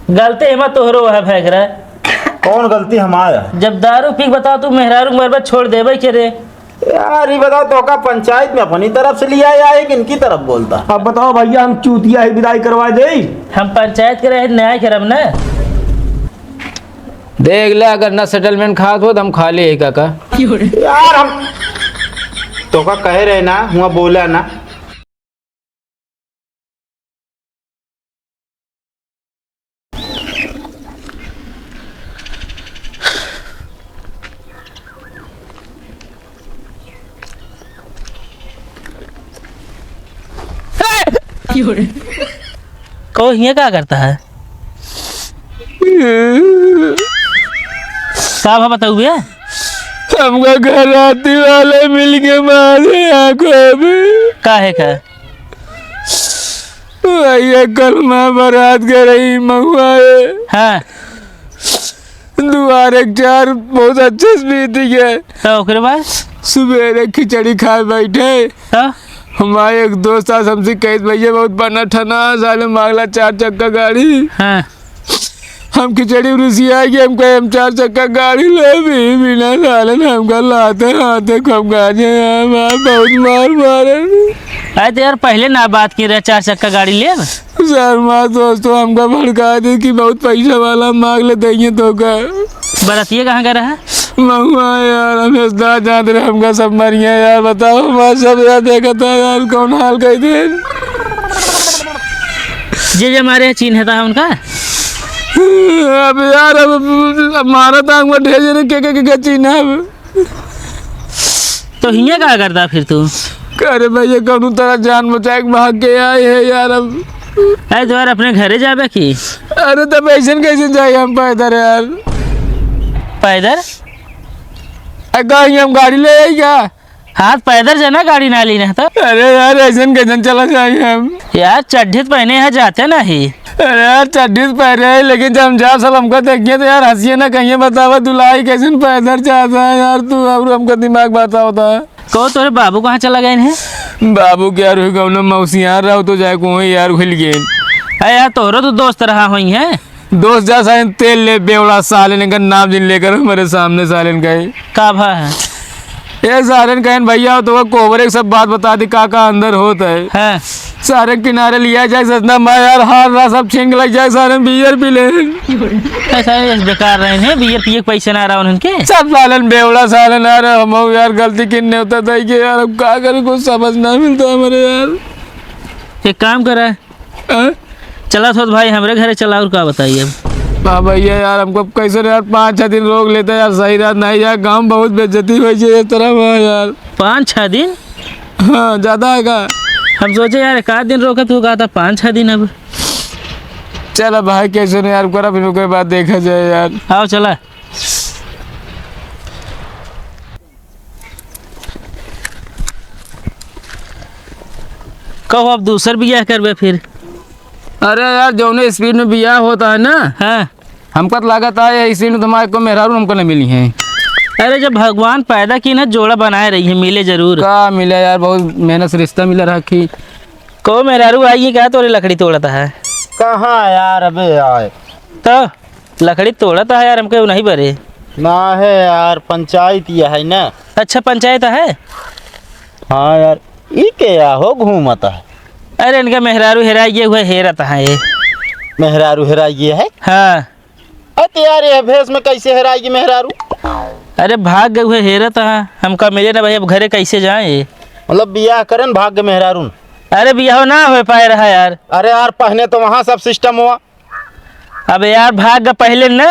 गलती हिम्मत तोहरो है फेंक रहा है। कौन गलती हमारा? जब दारू पी बताओ तू मेहरारू मरबत छोड़ देवे के रे। यार ये बताओ तो का पंचायत में अपनी तरफ से लिया या एक इनकी तरफ बोलता? अब बताओ भैया, हम चूतिया ही विदाई करवा दे? हम पंचायत के रहे न्याय करब ना। देख ले, अगर ना सेटलमेंट खात हो तो हम खा ले काका। यार हम तो का कह रहे ना, हुआ बोला ना। कहो ये क्या करता है? साहब बताओ भैया। हमका घर आती वाले मिल के मारे आंखों में। काहे का? भैया कल मैं बारात कर रही महुआए। हाँ दुआरे चार बहुत अच्छे से बीत गए। तो ओकरे बाद सुबह खिचड़ी खा बैठे। तो हमारे एक दोस्त आज हमसे कही भैया बहुत बना ठना साले मांगला 4 चक्का गाड़ी। हाँ हम खिचड़ी रुसी आएगी, हम कहे हम 4 चक्का गाड़ी ले भी बिना सालन हमका लाते आते कब गाजे बहुत मार मारे। अरे तो यार पहले ना बात की रहे 4 चक्का गाड़ी ले। सर माँ दोस्तों हमका भड़का दी कि बहुत पैसा वाला मांग ले देंगे तो का। बरातिया कहाँ का रहा? महुआ यार हमें जाते रहे हमका सब मरिया यार। बताओ हमारा सब यार देखा था यार कौन हाल कही थे। जे हमारे चिन्ह था उनका। अब यार अब हमारा था हमको ढेर के चिन्ह अब। तो हिया क्या करता फिर तू? अरे भैया कौन तरह जान बचा के भाग के आए है यार। अब अरे तो यार अपने घरे जाबे की? अरे तब ऐसे कैसे जाए हम पैदल यार? पैदल? कहीं हम गाड़ी ले आई क्या? हाथ पैदल जाना, गाड़ी ना लेना तो। अरे यार ऐसे कैसे चला जाए हम? यार चड्ढित पहने हैं जाते नहीं। अरे यार चड्ढी पहने है लेकिन जब हम जा सब हमको देखिए तो यार हंसिए ना कहिए। बतावा दुलाई कैसे पैदल जाता है यार तू। अब हमको दिमाग बाता होता है। कहो तोरे बाबू कहाँ चला गए हैं? बाबू क्या रुक गए मौसी यार रहो तो जाए को यार खुल गए। अरे यार तोरो तो दोस्त रहा हुई है। दोस्त जा साइन तेल ले बेवड़ा सालन का नाम जिन लेकर हमारे सामने सालन गए। का भा है? ये सालन कहन भैया तो कोबर एक सब बात बता दी काका अंदर होता है। हाँ सारे किनारे लिया जाए सजना मैं यार हार रहा सब छींक लग जाए सारे बियर पी ले। ऐसा बेकार रहे हैं बियर पिए पैसे ना रहा उनके। सब सालन बेवड़ा सालन यार हम यार गलती किन्ने होता था कि यार अब क्या करें कुछ समझ ना मिलता हमारे यार। एक काम करा चला तो भाई हमारे घरे चला और क्या बताइए अब। हाँ भैया यार हमको कैसे यार 5-6 दिन रोक लेते यार सही रात नहीं यार गाँव बहुत बेइज्जती हुई है इस तरह यार। 5-6 दिन? हाँ ज़्यादा है का? हम सोचे यार 1 दिन रोका तो कहा था 5-6 दिन। अब चलो भाई कैसे नहीं यार करा फिर कोई बात देखा जाए यार। आओ चला। कहो अब दूसर बियाह करबे फिर? अरे यार जो ने स्पीड में बियाह होता है ना। हाँ हमको तो लागत है इसी में तुम्हारे को मेहरारू हमको नहीं मिली है। अरे जब भगवान पैदा की ना जोड़ा बनाए रही है मिले जरूर। का मिला यार बहुत मेहनत से रिश्ता मिला रखी। को मेहरारू आई है क्या तोरे लकड़ी तोड़ता है? कहाँ यार अबे आए तो लकड़ी तोड़ता है यार हमको नहीं बरे ना है यार। पंचायत यह है ना। अच्छा पंचायत है। हाँ यार ये क्या हो घूमता है? अरे इनका मेहरारू हेराइए हुआ हेरता है ये। मेहरारू हेरा ये है? हाँ अरे यार ये भेष में कैसे हेराएगी मेहरारू? अरे भाग गए हुए हेरता है हमका मिले ना भाई। अब घरे कैसे जाए? मतलब बियाह करन भाग्य मेहरारू। अरे बियाह ना हो पाए रहा यार। अरे यार पहले तो वहाँ सब सिस्टम हुआ। अब यार भाग गए पहले ना।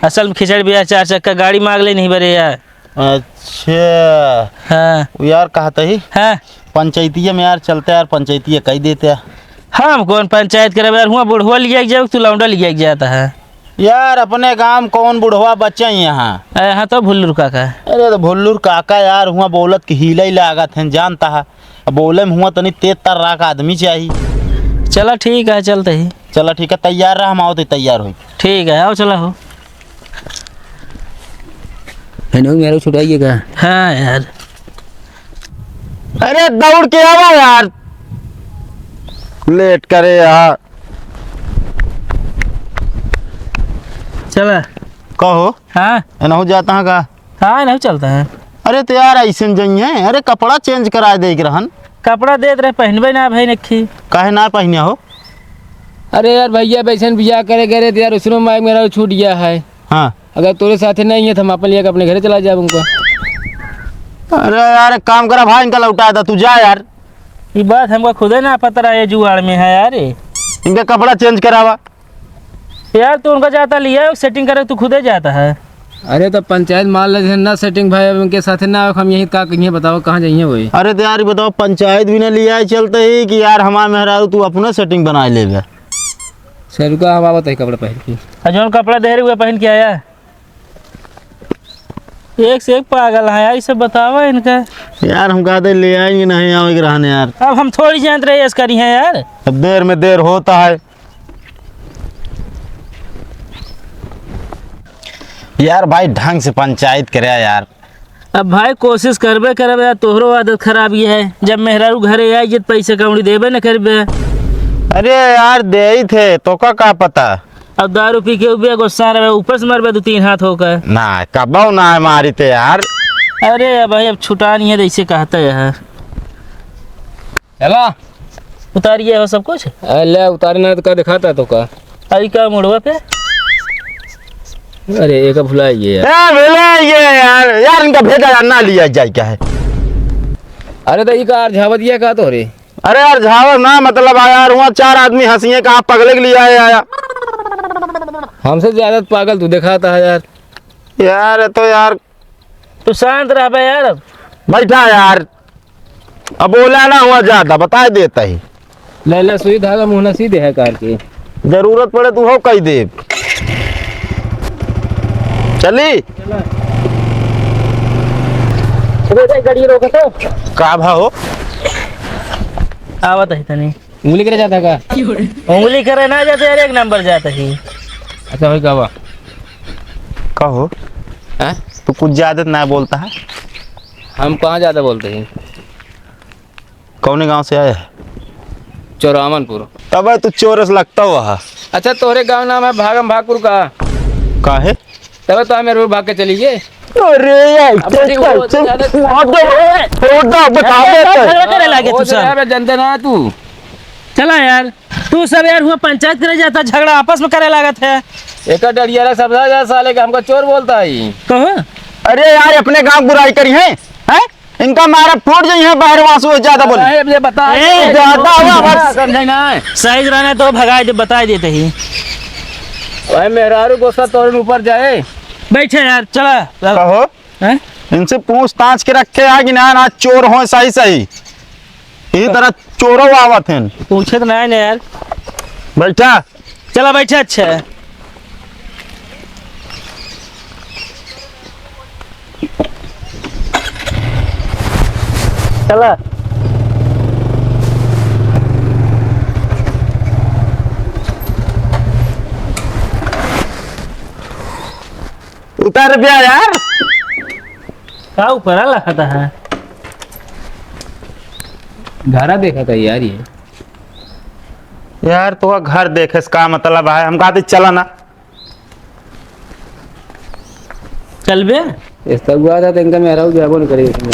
असल में खिचड़ बियाह 4 चक्का गाड़ी मांग ले नहीं बरे यार। अच्छा हाँ यार कहते ही हाँ पंचायतिया में यार चलते यार पंचायतिया कही देते यार। हम कौन पंचायत करे यार? हुआ बुढ़वा लिया जाओ तू लौंडा लिया जाता है यार। अपने गांव कौन बुढ़वा बच्चा यहाँ? यहाँ तो भुल्लुर काका। अरे तो भुल्लुर काका यार हुआ बोलत कि हीला ही लागत है जानता है। बोले में हुआ तनी तेज तर्राक आदमी चाहिए। चला ठीक है चलते ही। चलो ठीक है तैयार रहा हम आओ तो तैयार हो। ठीक है आओ चला हो। मेरा छुटाइएगा। हाँ यार अरे दौड़ के आवा यार लेट करे यार। चला। कहो हाँ एनहु जाता है का? हाँ नहीं चलता है। अरे तो यार ऐसे जाइए, अरे कपड़ा चेंज करा दे रहन। कपड़ा दे रहे पहनबे ना भाई नखी। काहे ना पहनिया हो? अरे यार भैया वैसे बिया करे गए थे यार, उसमें माइक मेरा छूट गया है। हाँ अगर तोरे साथ नहीं है तो हम अपन लेकर अपने घर चला जाए उनको। अरे यार एक काम करा भाई, इनका लौटा था, तू जा यार। ये बात हमको खुद ना पता रहा, ये जुगाड़ में है यार। इनका कपड़ा चेंज करावा। यार तू उनका जाता लिया सेटिंग करे, तू खुद ही जाता है। अरे तो पंचायत मान ले ना सेटिंग भाई, अब उनके साथ ना हम यही का कहीं बताओ कहाँ जाइए वही। अरे तो यार बताओ, पंचायत भी ना लिया चलते ही कि यार हमारे मेहरारू तू अपना सेटिंग बना ले। सर का हम आवत है कपड़ा पहन के। जो कपड़ा दे रहे हुए पहन के आया, एक से एक पागल है यार। ये सब बतावा इनका। यार हम कहते ले आएंगे, नहीं आओगे रहने यार। अब हम थोड़ी जानते रहे करी है यार। अब देर में देर होता है यार। भाई ढंग से पंचायत करे यार। अब भाई कोशिश करबे करबे यार, तोहरो आदत खराब ही है। जब मेहरारू घरे आई जब पैसे कौड़ी देबे न करबे। अरे यार दे ही थे तो का पता। अब दारू पी के उबे गुस्सा रहे, ऊपर से मरबे 2-3 हाथ होकर। ना कबाऊ ना है मारी थे यार। अरे भाई अब छुटा नहीं है, जैसे कहता है। चला उतारिए हो सब कुछ। ले उतारना तो का दिखाता तो का। अरे का मुड़वा पे। अरे एक भुलाइए यार। ये यार यार इनका भेजा यार, ना लिया जाए क्या है। अरे तो ये का झावत दिया का तो रे। अरे यार झावर ना मतलब आया यार, वहाँ 4 आदमी हंसिए कहाँ पगले के लिए आया। हमसे ज्यादा पागल तू दिखाता है यार। यार तो यार तू शांत रह बे यार। अब बैठा यार, अब बोला ना हुआ ज्यादा बता देता ही। ले सुई धागा मुँह सीधे है कार के। जरूरत पड़े तू हो कही दे। चली गाड़ी रोका तो का भाव आवत है तनी। उंगली करे जाता का। उंगली करे ना जाते यार, एक नंबर जाता ही। अच्छा भाई का कहो तू कुछ ज्यादा ना बोलता है। हम कहाँ ज्यादा बोलते हैं। कौन गांव से आया है? चौरामनपुर। तब तू चोरस लगता हुआ। अच्छा तोहरे गांव नाम है भागम भागपुर का। काहे? तब तो मेरे भाग के चली गए। अरे यार करे लागे तू सब। जनता ना तू। चला यार तू सब यार हुआ पंचायत करे जाता, झगड़ा आपस में करे लागत है। एक डरिया सब साले का हमको चोर बोलता है। कहो अरे यार अपने गांव बुराई करी है, हैं? इनका मारा फूट जाई है बाहर वासु ज्यादा बोले। मुझे बता ज्यादा हुआ समझे ना। साइज रहना तो भगा दे, बता देते ही। भाई मेहरारू गुस्सा तोरे ऊपर जाए। बैठे यार चला। कहो हैं? इनसे पूछताछ के रखे है कि ना चोर हो सही सही। इसी तरह चोरों आवत हैं। पूछे तो ना यार। बैठा चला बैठे। अच्छा चला। उतर गया यार। का ऊपर लखता है। घरा देखा था यार ये। यार तो घर देखे इसका मतलब है, हम कहते चला ना। चल बे इस तक हुआ था तो इनका मेहरारू जाबो नहीं करेगा इसमें।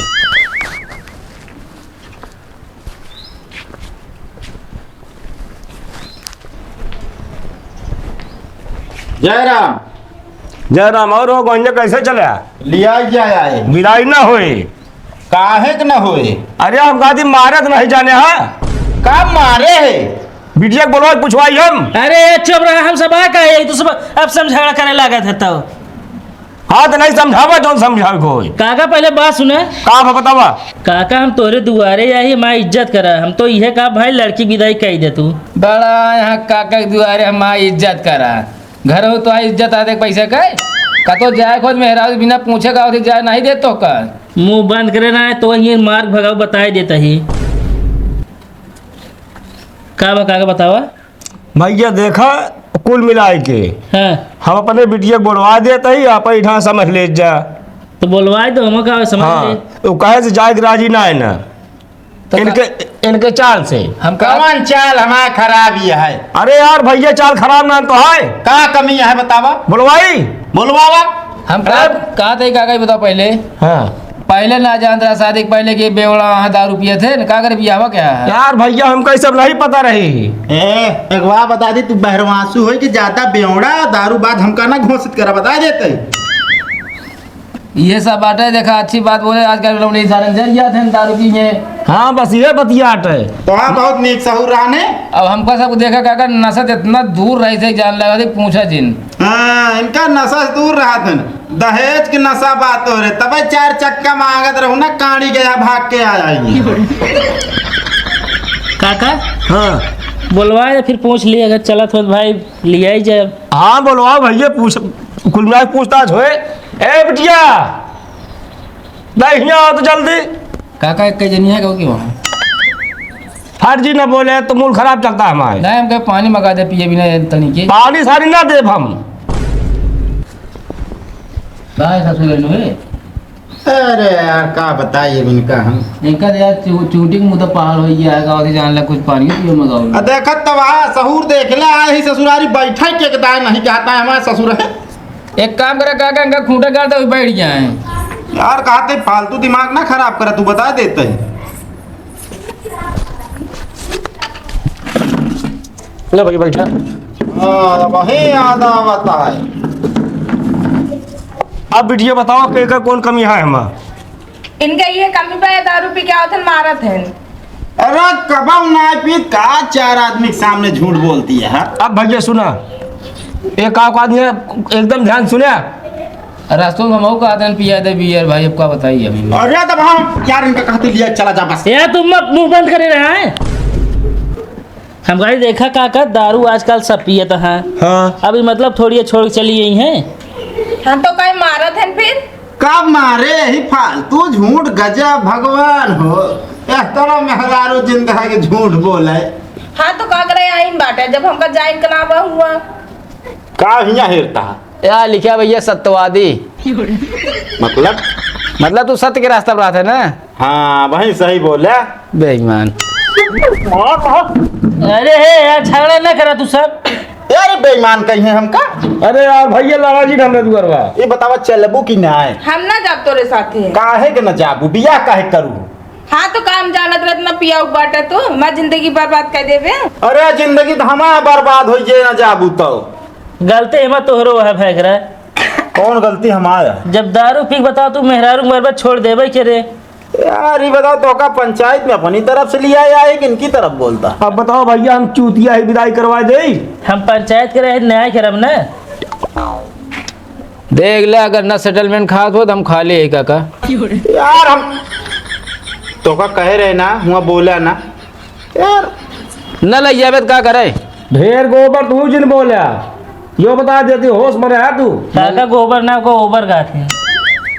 जय राम। जय राम। और वो गंजे कैसे चले? लिया जाया है। विदाई ना होए। काहे के न होए? अरे हम कहती मारत नहीं जाने। हाँ का मारे है? बिटिया बोलो पूछवाई हम। अरे चुप रहा, हम सब आ गए तो सब अब समझाड़ा करे लागत है। तो हाँ तो नहीं समझावा जो समझावे कोई। काका पहले बात सुने। का बतावा। काका हम तोरे दुआरे आई, हमारी इज्जत करा। हम तो यह कहा भाई लड़की विदाई कही दे तू। बड़ा यहाँ काका के दुआरे हमारी इज्जत करा। घर हो तो इज्जत आते पैसे का का तो जाए खुद मेहरारू बिना पूछे का जाए नहीं दे तो का। मुंह बंद करे ना है तो ये मार्ग भगाओ बताए देता ही। का काका बतावा। भैया देखा कुल मिलाए के हाँ हम अपने बिटिया बोलवा देते ही आप इठा समझ ले जा। तो बोलवाए दो हम का समझ ले। हाँ तो कहे से जाए राजी ना है ना। इनके चाल से। हम का कौन चाल हमारा खराब ये है? अरे यार भैया चाल खराब ना तो है। का कमी है बतावा? बुलवाई। बोलवावा। हम कहा थे काका बताओ पहले। हाँ पहले ना जानता रहा शादी के पहले के बेवड़ा वहाँ दारू पिए थे ना, का कर बियाह क्या है? यार भैया हमको सब नहीं पता रही। एक बात बता दी, तू बहरवासु हो कि ज्यादा बेवड़ा दारू बात हमका ना घोषित करा, बता देते। ये सब बात है, देखा अच्छी बात बोले आजकल लोग नहीं सारे जल जाते हैं दारू पी में। हाँ बस ये बतियाट है। तो हाँ बहुत नीक सहूर रहने। अब हमको सब देखा काका नशा इतना दूर रही थे, जान लगा थी पूछा जिन। हाँ इनका नशा से दूर रहा था। दहेज के नशा बात हो रहे, तब 4 चक्का मांगत रहू ना, काड़ी गया भाग के आ जाएंगे। काका हाँ बुलवाए फिर पूछ लिए, अगर चला तो भाई लिया ही जाए। हाँ बोलवाओ भैया, पूछ कुल मिला के पूछताछ होए। ए बिटिया नहीं आओ तो जल्दी। काका एक जनी है क्योंकि वहाँ हर जी न बोले तो मूड खराब चलता है हमारे। नहीं, हम कहे पानी मंगा दे पिए बिना तनी के। पानी सारी ना देव हम। अरे यार का बताइए इनका हम। इनका तो यार चूटी के मुँह तो पहाड़ हो गया है, गाँव से जान ला कुछ पानी पियो मंगाओ। देखत तो वहाँ सहूर देख ले, आए ही ससुरारी बैठा टेकता नहीं कहता है हमारा ससुर है। एक काम करा काका, इनका खूंटा काट दो बैठ जाए। यार कहते फालतू दिमाग ना खराब करे, तू बता देते है। ले भाई बैठा। वही याद आवता है। अब बिटिया बताओ के का कौन कमी है हमारा? इनका ये कमी पे दारू पी के आवत मारत है। अरे कबाऊ ना पी का 4 आदमी के सामने झूठ बोलती है। अब भैया सुना, एक आदमी है एकदम ध्यान सुने। रास्तों में मऊ का आदमी पिया दे बियर भाई, अब का बताइए अभी। अरे तब हम यार इनका कहते लिया चला जा बस। यार तुम मत मुंह बंद करे रहा है। हम गाड़ी देखा काका दारू आजकल सब पियत है। हाँ अभी मतलब थोड़ी छोड़ के चली गई हैं। हम तो कहीं मारत है फिर। कब मारे यही फालतू झूठ, गजब भगवान हो। तरह मेहरारू जिंदगी के झूठ बोले। हाँ तो का करे आइन बाटे, जब हमका जाइन का नाम हुआ का हिया हेरता यार लिखा भैया सत्यवादी। मतलब तू सत्य के रास्ता पर रहा था ना। हाँ वही सही बोले। बेईमान। अरे हे यार झगड़ा ना करा तू सब। यार बेईमान कहीं है हमका। अरे यार भैया लाला जी हमने दुआरवा। ये बतावा चलबू कि ना आए? हम ना जब तोरे साथे। काहे के न जाबू, बिया काहे करू? हाँ तो काम जानत रहत ना पिया बाटे तो मैं जिंदगी बर्बाद कर देवे। अरे जिंदगी तो हमारा बर्बाद हो जाए न जाबू तो। गलती है मत तोहरो है फेंक रहा। कौन गलती हमारा? जब दारू पी बताओ तू मेहरारू बर्बाद छोड़ देवे के रे। यार ये बताओ तो का पंचायत में अपनी तरफ से लिया या एक इनकी तरफ बोलता? अब बताओ भैया, हम चूतिया ही विदाई करवा दे। हम पंचायत के रहे न्याय करब ना। देख ले, अगर ना सेटलमेंट खात हो तो हम खा ले काका। यार हम तो का कहे रहे ना, हुआ बोला ना यार। न लग जावे तो का करे? ढेर गोबर तू जिन बोला, यो बता देती होश में रहा तू। काका गोबर ना को ओबर गाते हैं।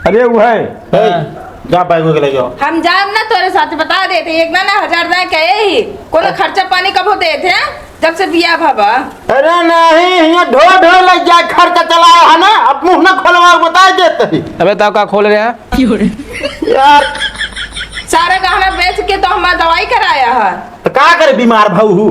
अरे वो है जा बैग के ले जाओ। हम जाम ना तोरे साथे, बता देते एक ना 1000 ना कहे ही कोनो खर्चा पानी कब होते थे जब से बिया भाबा। अरे नहीं ये ढो लग जाए, खर्चा चलाया है ना, अब मुंह न खोलवा बता देते। अबे ताऊ का खोल रहे हैं यार सारा गहना बेच के तो हमारा दवाई कराया है। तो का करे बीमार भाऊ?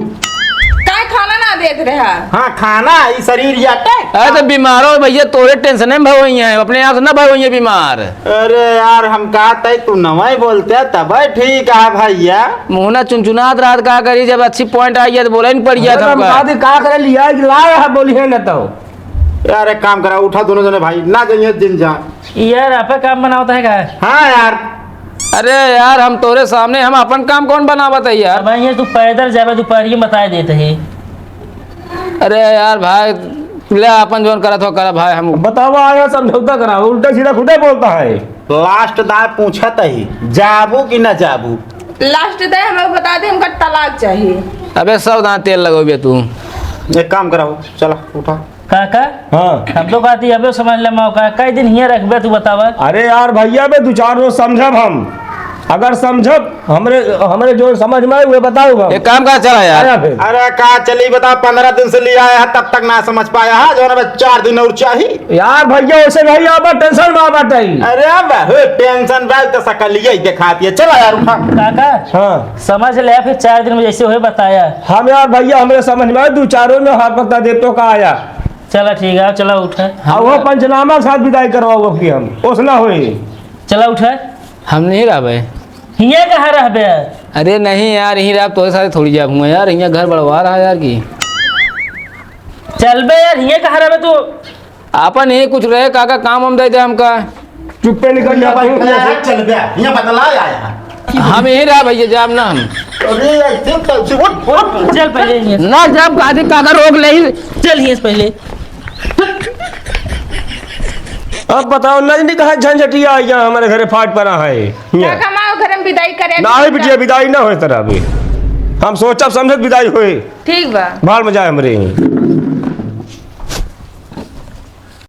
काय खाना ना देत रहा। हाँ खाना ये शरीर जाता है। अरे तो बीमार हो भैया, तोरे टेंशन में भाव है, अपने आप से ना भाव है बीमार। अरे यार हम कहते तू नवाई बोलते तब ठीक है भैया। मुहना चुनचुनात रात का करी, जब अच्छी पॉइंट आई है तो बोला नहीं पड़ गया था। का करे लिया लाया है बोली है न तो। यार एक काम करा, उठा दोनों जने भाई ना जाइए दिन जा। यार आपका काम बनाता है का? हाँ यार। अरे यार हम तोरे सामने हम अपन काम कौन बना बताइए यार। अब ये तू पैदल जावे दोपहर बता देते है। अरे यार भाई ले अपन जोन करा तो करा भाई। हम बताओ आया समझौता करा, उल्टा सीधा खुदे बोलता है। लास्ट दाय पूछत ही जाबू कि न जाबू? लास्ट दे हमें बता दे, हमका तलाक चाहिए। अबे सब दांत तेल लगोगे तू। एक काम कराओ, चला उठा। काका हाँ हम तो बात अब समझ ले मौका कई दिन हिया रखबे तू बतावा। अरे यार भैया बे 2-4 रोज समझब हम। अगर समझब हमरे जो समझ में आए वे बताऊंगा। एक काम का चला यार। आया फिर अरे का चली बता, 15 दिन से लिया है तब तक ना समझ पाया है, जो ना 4 दिन और चाहिए। यार भैया वैसे नहीं आबा, टेंशन में आबा टाई। अरे बहू टेंशन बैल तो सकलिए दिखाती है। चला यार उठा। काका हाँ समझ ले, फिर 4 दिन में जैसे हो बताया। हम यार भैया हमरे समझ में आए, 2-4 में हाथ पत्ता देवतो का आया। चला ठीक है, चला उठा। वो पंचनामा के साथ विदाई करवाओ कि हम ओस ना होई। चला उठा। हम नहीं रहे। हिया कहाँ रह बे? अरे नहीं यार, यहीं रह तो साथ थोड़ी जाऊंगा यार, यहाँ घर बढ़वा रहा यार की। चल बे यार, हिया कहाँ रह बे तू? आपन यही कुछ रहे काका, काम हम दे दे हमका। चुप्पे निकल जा चल गया यहाँ बदला आया। हम यहीं रहा भैया, जाब ना हम। अरे ऐसे कैसे उठ। चल पहले हिया से। ना जाब काका रोक ले। चल हिया से पहले। अब बताओ नहीं कहा झंझटिया आई यहाँ हमारे घरे फाट पड़ा है। क्या कमाओ घर में विदाई करे? ना ही बिटिया विदाई ना हो तरह अभी। हम सोचब समझत विदाई होए, ठीक बा। बाल में जाए हमरे।